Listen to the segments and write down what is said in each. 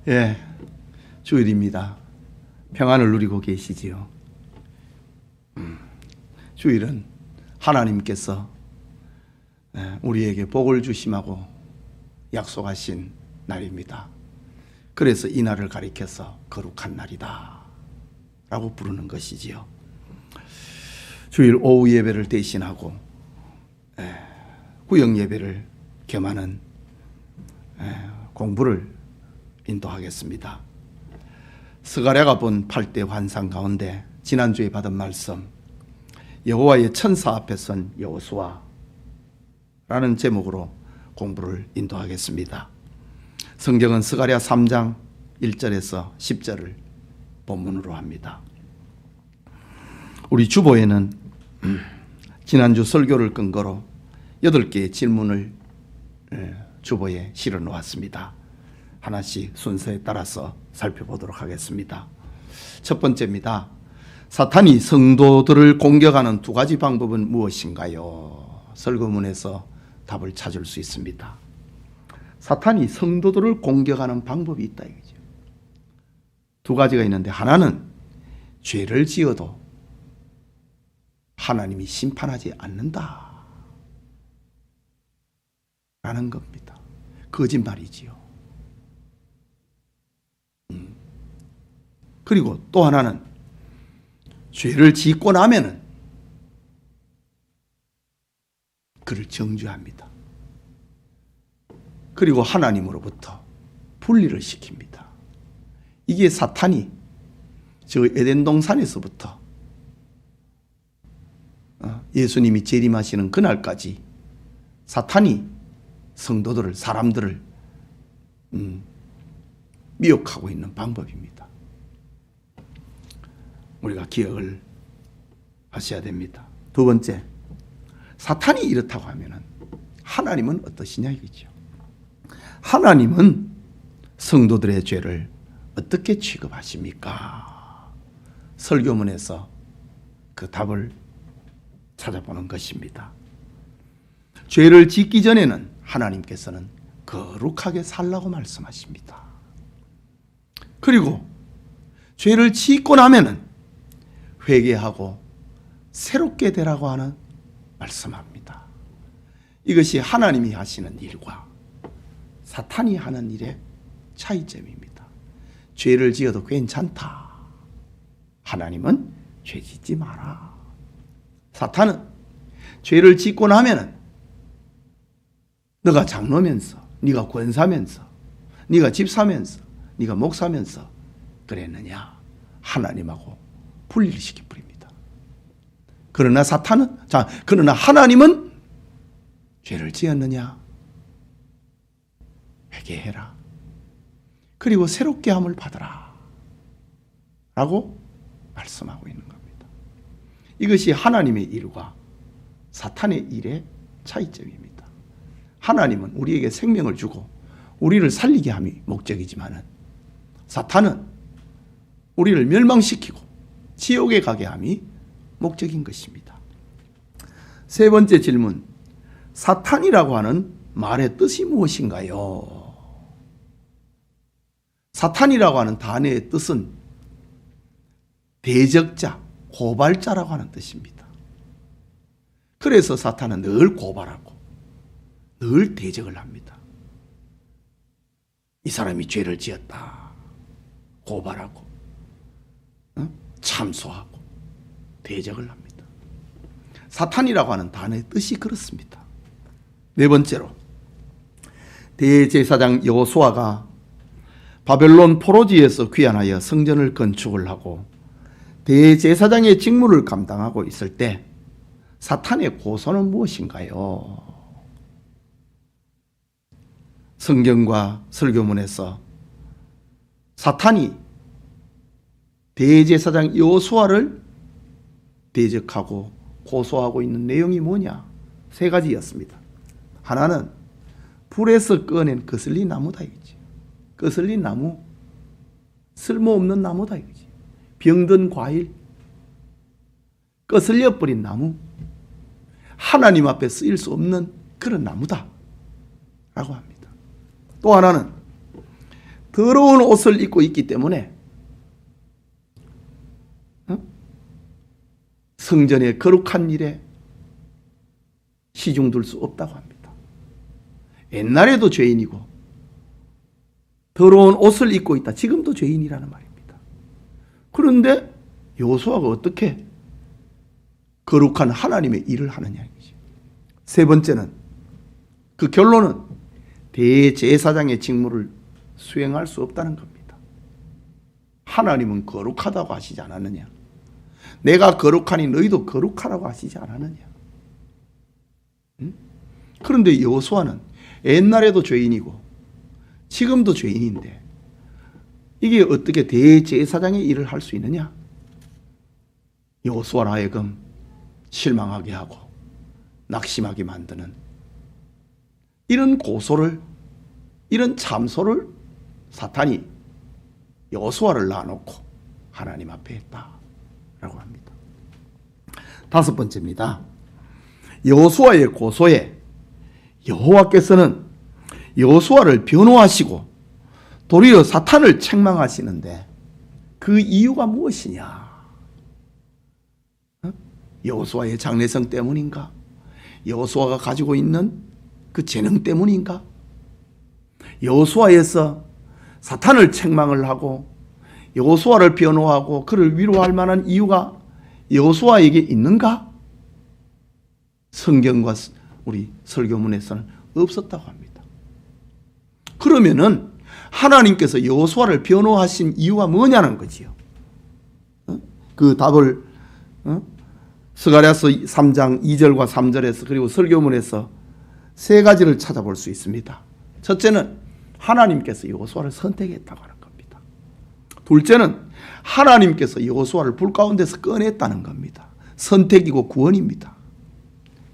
예, 주일입니다. 평안을 누리고 계시지요. 주일은 하나님께서 우리에게 복을 주심하고 약속하신 날입니다. 그래서 이 날을 가리켜서 거룩한 날이다 라고 부르는 것이지요. 주일 오후 예배를 대신하고 구역 예배를 겸하는 공부를 인도하겠습니다. 스가랴가 본 8대 환상 가운데 지난주에 받은 말씀, 여호와의 천사 앞에 선 여호수아 라는 제목으로 공부를 인도하겠습니다. 성경은 스가랴 3장 1절에서 10절을 본문으로 합니다. 우리 주보에는 지난주 설교를 근거로 8개의 질문을 주보에 실어 놓았습니다. 하나씩 순서에 따라서 살펴보도록 하겠습니다. 첫 번째입니다. 사탄이 성도들을 공격하는 두 가지 방법은 무엇인가요? 설교문에서 답을 찾을 수 있습니다. 사탄이 성도들을 공격하는 방법이 있다 이거죠. 두 가지가 있는데, 하나는 죄를 지어도 하나님이 심판하지 않는다 라는 겁니다. 거짓말이지요. 그리고 또 하나는 죄를 짓고 나면은 그를 정죄합니다. 그리고 하나님으로부터 분리를 시킵니다. 이게 사탄이 저 에덴 동산에서부터 예수님이 재림하시는 그날까지 사탄이 성도들을, 사람들을 미혹하고 있는 방법입니다. 우리가 기억을 하셔야 됩니다. 두 번째, 사탄이 이렇다고 하면은 하나님은 어떠시냐 이거죠. 하나님은 성도들의 죄를 어떻게 취급하십니까? 설교문에서 그 답을 찾아보는 것입니다. 죄를 짓기 전에는 하나님께서는 거룩하게 살라고 말씀하십니다. 그리고 죄를 짓고 나면은 회개하고 새롭게 되라고 하는 말씀합니다. 이것이 하나님이 하시는 일과 사탄이 하는 일의 차이점입니다. 죄를 지어도 괜찮다. 하나님은 죄 짓지 마라. 사탄은 죄를 짓고 나면은 너가 장로면서, 네가 권사면서, 네가 집사면서, 네가 목사면서 그랬느냐? 하나님하고 분리를 시켜버립니다. 그러나 그러나 하나님은 죄를 지었느냐? 회개해라. 그리고 새롭게 함을 받아라 라고 말씀하고 있는 겁니다. 이것이 하나님의 일과 사탄의 일의 차이점입니다. 하나님은 우리에게 생명을 주고 우리를 살리게 함이 목적이지만은 사탄은 우리를 멸망시키고 지옥에 가게 함이 목적인 것입니다. 세 번째 질문, 사탄이라고 하는 말의 뜻이 무엇인가요? 사탄이라고 하는 단어의 뜻은 대적자, 고발자라고 하는 뜻입니다. 그래서 사탄은 늘 고발하고 늘 대적을 합니다. 이 사람이 죄를 지었다 고발하고 참소하고 대적을 합니다. 사탄이라고 하는 단어의 뜻이 그렇습니다. 네 번째로, 대제사장 여호수아가 바벨론 포로지에서 귀환하여 성전을 건축을 하고 대제사장의 직무를 감당하고 있을 때 사탄의 고소는 무엇인가요? 성경과 설교문에서 사탄이 대제사장 여호수아를 대적하고 고소하고 있는 내용이 뭐냐? 세 가지였습니다. 하나는 불에서 꺼낸 거슬린 나무다 이거지. 거슬린 나무, 쓸모없는 나무다 이거지. 병든 과일, 거슬려 버린 나무, 하나님 앞에 쓰일 수 없는 그런 나무다 라고 합니다. 또 하나는 더러운 옷을 입고 있기 때문에 성전의 거룩한 일에 시중 둘 수 없다고 합니다. 옛날에도 죄인이고 더러운 옷을 입고 있다. 지금도 죄인이라는 말입니다. 그런데 여호수아가 어떻게 거룩한 하나님의 일을 하느냐 이거죠. 세 번째는 그 결론은 대제사장의 직무를 수행할 수 없다는 겁니다. 하나님은 거룩하다고 하시지 않았느냐? 내가 거룩하니 너희도 거룩하라고 하시지 않았느냐? 그런데 여호수아는 옛날에도 죄인이고 지금도 죄인인데 이게 어떻게 대제사장의 일을 할 수 있느냐? 여호수아로 하여금 실망하게 하고 낙심하게 만드는 이런 고소를, 이런 참소를 사탄이 여호수아를 놔놓고 하나님 앞에 했다라고 합니다. 다섯 번째입니다. 여호수아의 고소에 여호와께서는 여호수아를 변호하시고 도리어 사탄을 책망하시는데 그 이유가 무엇이냐? 여호수아의 장래성 때문인가? 여호수아가 가지고 있는 그 재능 때문인가? 여호수아에서 사탄을 책망을 하고 여호수아를 변호하고 그를 위로할 만한 이유가 여호수아에게 있는가? 성경과 우리 설교문에서는 없었다고 합니다. 그러면은 하나님께서 여호수아를 변호하신 이유가 뭐냐는 거지요. 그 답을 스가랴서 3장 2절과 3절에서 그리고 설교문에서 세 가지를 찾아볼 수 있습니다. 첫째는 하나님께서 여호수아를 선택했다고 하는 겁니다. 둘째는 하나님께서 여호수아를 불 가운데서 꺼냈다는 겁니다. 선택이고 구원입니다.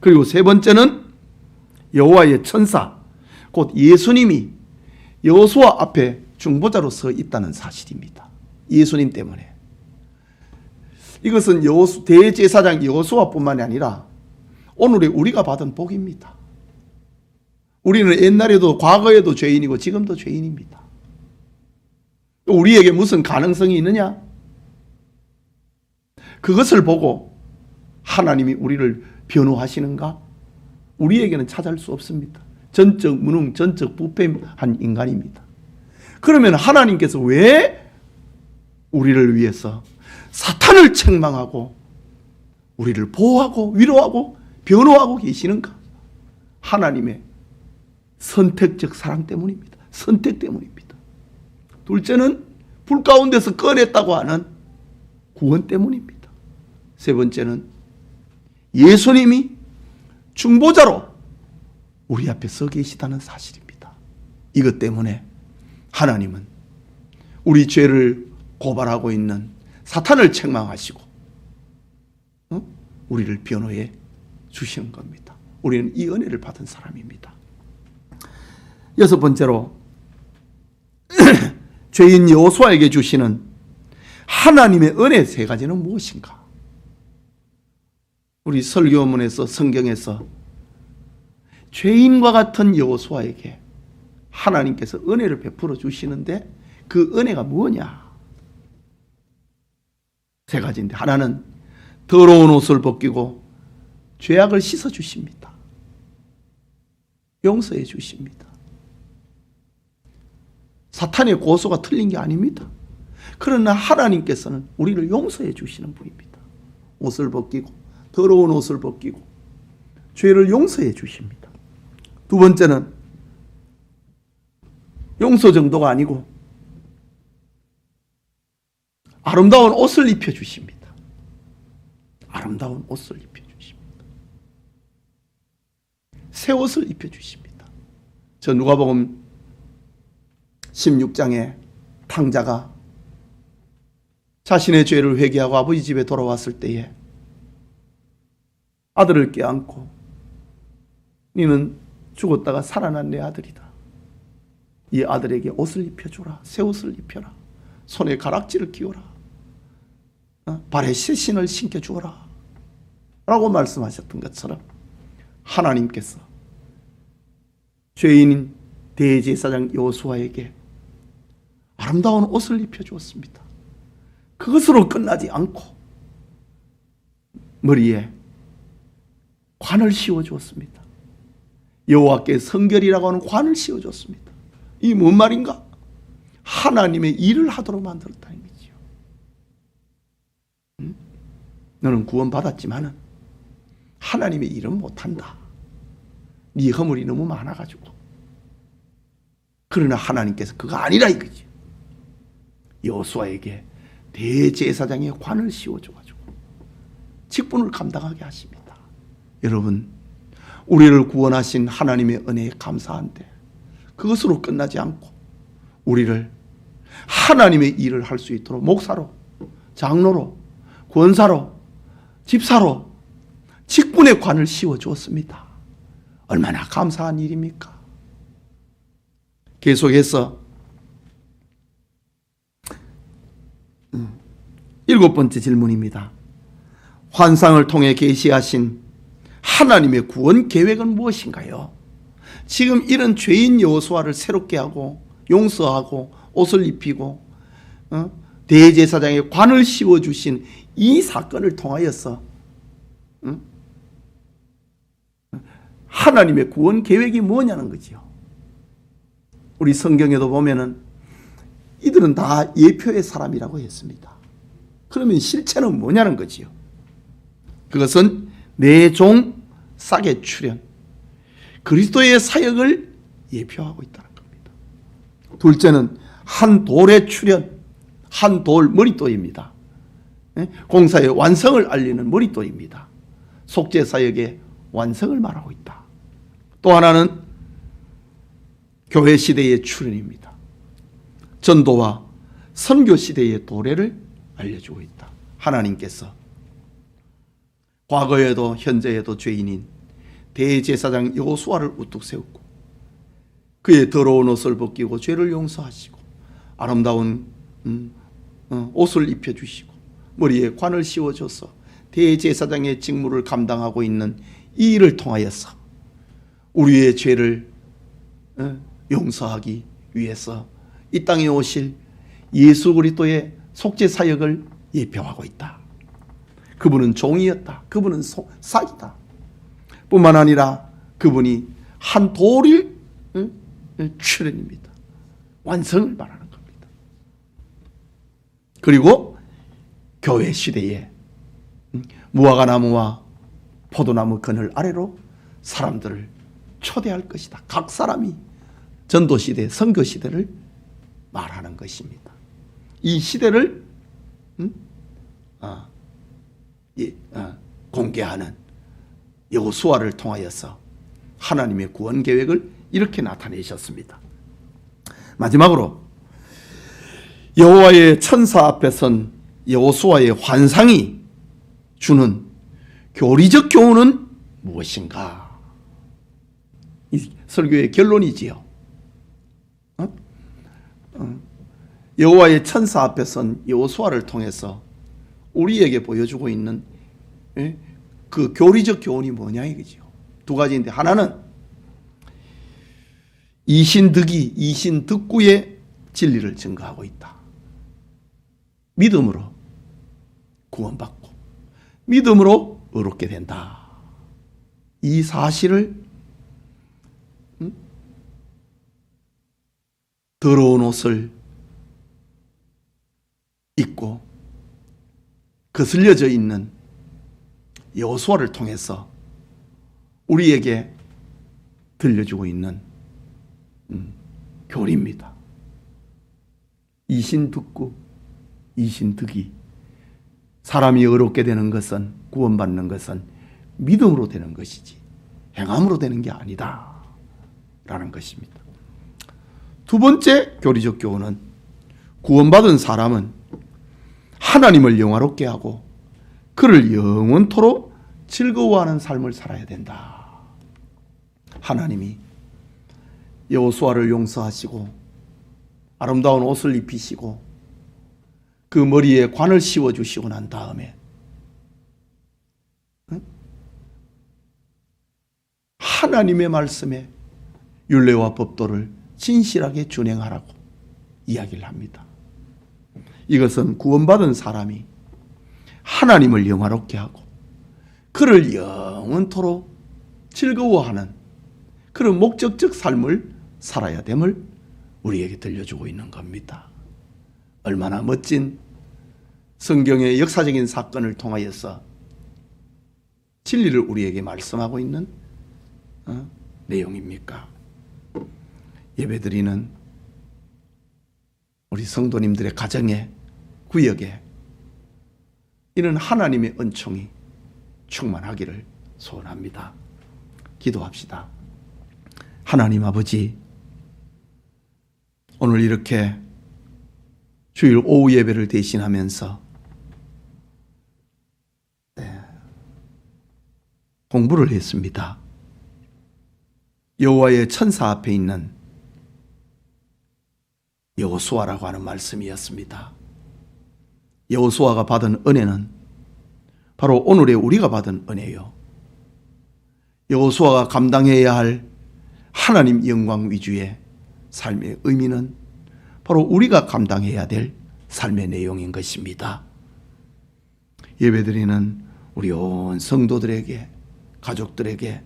그리고 세 번째는 여호와의 천사 곧 예수님이 여호수아 앞에 중보자로 서 있다는 사실입니다. 예수님 때문에. 이것은 대제사장 여호수아뿐만이 아니라 오늘의 우리가 받은 복입니다. 우리는 옛날에도 과거에도 죄인이고 지금도 죄인입니다. 우리에게 무슨 가능성이 있느냐? 그것을 보고 하나님이 우리를 변호하시는가? 우리에게는 찾아올 수 없습니다. 전적 무능, 전적 부패한 인간입니다. 그러면 하나님께서 왜 우리를 위해서 사탄을 책망하고 우리를 보호하고 위로하고 변호하고 계시는가? 하나님의 선택적 사랑 때문입니다. 선택 때문입니다. 둘째는 불 가운데서 꺼냈다고 하는 구원 때문입니다. 세 번째는 예수님이 중보자로 우리 앞에 서 계시다는 사실입니다. 이것 때문에 하나님은 우리 죄를 고발하고 있는 사탄을 책망하시고 우리를 변호해 주시는 겁니다. 우리는 이 은혜를 받은 사람입니다. 여섯 번째로 죄인 여호수아에게 주시는 하나님의 은혜 세 가지는 무엇인가? 우리 설교문에서 성경에서 죄인과 같은 여호수아에게 하나님께서 은혜를 베풀어 주시는데 그 은혜가 뭐냐? 세 가지인데 하나는 더러운 옷을 벗기고 죄악을 씻어 주십니다. 용서해 주십니다. 사탄의 고소가 틀린 게 아닙니다. 그러나 하나님께서는 우리를 용서해 주시는 분입니다. 옷을 벗기고 더러운 옷을 벗기고 죄를 용서해 주십니다. 두 번째는 용서 정도가 아니고 아름다운 옷을 입혀주십니다. 아름다운 옷을 입혀주십니다. 새 옷을 입혀주십니다. 저 누가복음 16장에 탕자가 자신의 죄를 회개하고 아버지 집에 돌아왔을 때에 아들을 껴안고 너는 죽었다가 살아난 내 아들이다. 이 아들에게 옷을 입혀주라. 새 옷을 입혀라. 손에 가락지를 끼워라. 발에 새신을 신겨주어라. 라고 말씀하셨던 것처럼 하나님께서 죄인인 대제사장 여호수아에게 아름다운 옷을 입혀주었습니다. 그것으로 끝나지 않고 머리에 관을 씌워주었습니다. 여호와께 성결이라고 하는 관을 씌워줬습니다. 이 뭔 말인가? 하나님의 일을 하도록 만들었다는 거지요. 너는 구원받았지만은 하나님의 일은 못한다. 네 허물이 너무 많아가지고. 그러나 하나님께서 그거 아니라 이거지. 여호수아에게 대제사장의 관을 씌워줘가지고 직분을 감당하게 하십니다. 여러분, 우리를 구원하신 하나님의 은혜에 감사한데 그것으로 끝나지 않고 우리를 하나님의 일을 할 수 있도록 목사로, 장로로, 권사로, 집사로 직분의 관을 씌워주었습니다. 얼마나 감사한 일입니까? 계속해서 7번째 질문입니다. 환상을 통해 계시하신 하나님의 구원 계획은 무엇인가요? 지금 이런 죄인 여호수아를 새롭게 하고 용서하고 옷을 입히고 대제사장의 관을 씌워주신 이 사건을 통하여서 하나님의 구원 계획이 뭐냐는 거죠. 우리 성경에도 보면은 이들은 다 예표의 사람이라고 했습니다. 그러면 실체는 뭐냐는 거지요. 그것은 내 종 싹의 출현, 그리스도의 사역을 예표하고 있다는 겁니다. 둘째는 한 돌의 출현, 한 돌 머릿돌입니다. 공사의 완성을 알리는 머릿돌입니다. 속죄 사역의 완성을 말하고 있다. 또 하나는 교회 시대의 출현입니다. 전도와 선교 시대의 도래를 알려주고 있다. 하나님께서 과거에도 현재에도 죄인인 대제사장 여호수아를 우뚝 세웠고 그의 더러운 옷을 벗기고 죄를 용서하시고 아름다운 옷을 입혀주시고 머리에 관을 씌워줘서 대제사장의 직무를 감당하고 있는 이 일을 통하여서 우리의 죄를 용서하기 위해서 이 땅에 오실 예수 그리스도의 속죄 사역을 예표하고 있다. 그분은 종이었다. 그분은 싹이다. 뿐만 아니라 그분이 한 돌일 출현입니다. 완성을 말하는 겁니다. 그리고 교회 시대에 무화과나무와 포도나무 그늘 아래로 사람들을 초대할 것이다. 각 사람이 전도시대, 선교시대를 말하는 것입니다. 이 시대를 공개하는 여호수아를 통하여서 하나님의 구원 계획을 이렇게 나타내셨습니다. 마지막으로 여호와의 천사 앞에 선 여호수아의 환상이 주는 교리적 교훈은 무엇인가? 이 설교의 결론이지요. 여호와의 천사 앞에 선 여호수아를 통해서 우리에게 보여주고 있는 그 교리적 교훈이 뭐냐 이거죠. 두 가지인데 하나는 이신득이 이신득구의 진리를 증거하고 있다. 믿음으로 구원받고 믿음으로 의롭게 된다. 이 사실을 더러운 옷을 입고 거슬려져 있는 여호수아를 통해서 우리에게 들려주고 있는 교리입니다. 이신득구, 이신득이. 사람이 의롭게 되는 것은, 구원받는 것은 믿음으로 되는 것이지 행함으로 되는 게 아니다 라는 것입니다. 두 번째 교리적 교훈은 구원받은 사람은 하나님을 영화롭게 하고 그를 영원토록 즐거워하는 삶을 살아야 된다. 하나님이 여호수아를 용서하시고 아름다운 옷을 입히시고 그 머리에 관을 씌워주시고 난 다음에 하나님의 말씀에 율례와 법도를 진실하게 준행하라고 이야기를 합니다. 이것은 구원받은 사람이 하나님을 영화롭게 하고 그를 영원토록 즐거워하는 그런 목적적 삶을 살아야 됨을 우리에게 들려주고 있는 겁니다. 얼마나 멋진 성경의 역사적인 사건을 통하여서 진리를 우리에게 말씀하고 있는 내용입니까? 예배드리는 우리 성도님들의 가정에, 구역에 이런 하나님의 은총이 충만하기를 소원합니다. 기도합시다. 하나님 아버지, 오늘 이렇게 주일 오후 예배를 대신하면서 공부를 했습니다. 여호와의 천사 앞에 있는 여호수아라고 하는 말씀이었습니다. 여호수아가 받은 은혜는 바로 오늘의 우리가 받은 은혜요. 여호수아가 감당해야 할 하나님 영광 위주의 삶의 의미는 바로 우리가 감당해야 될 삶의 내용인 것입니다. 예배드리는 우리 온 성도들에게, 가족들에게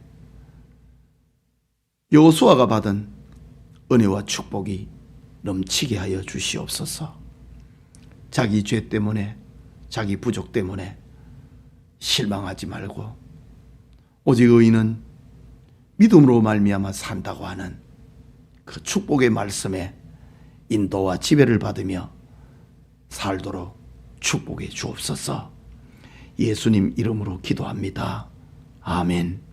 여호수아가 받은 은혜와 축복이 넘치게 하여 주시옵소서. 자기 죄 때문에, 자기 부족 때문에 실망하지 말고 오직 의인은 믿음으로 말미암아 산다고 하는 그 축복의 말씀에 인도와 지배를 받으며 살도록 축복해 주옵소서. 예수님 이름으로 기도합니다. 아멘.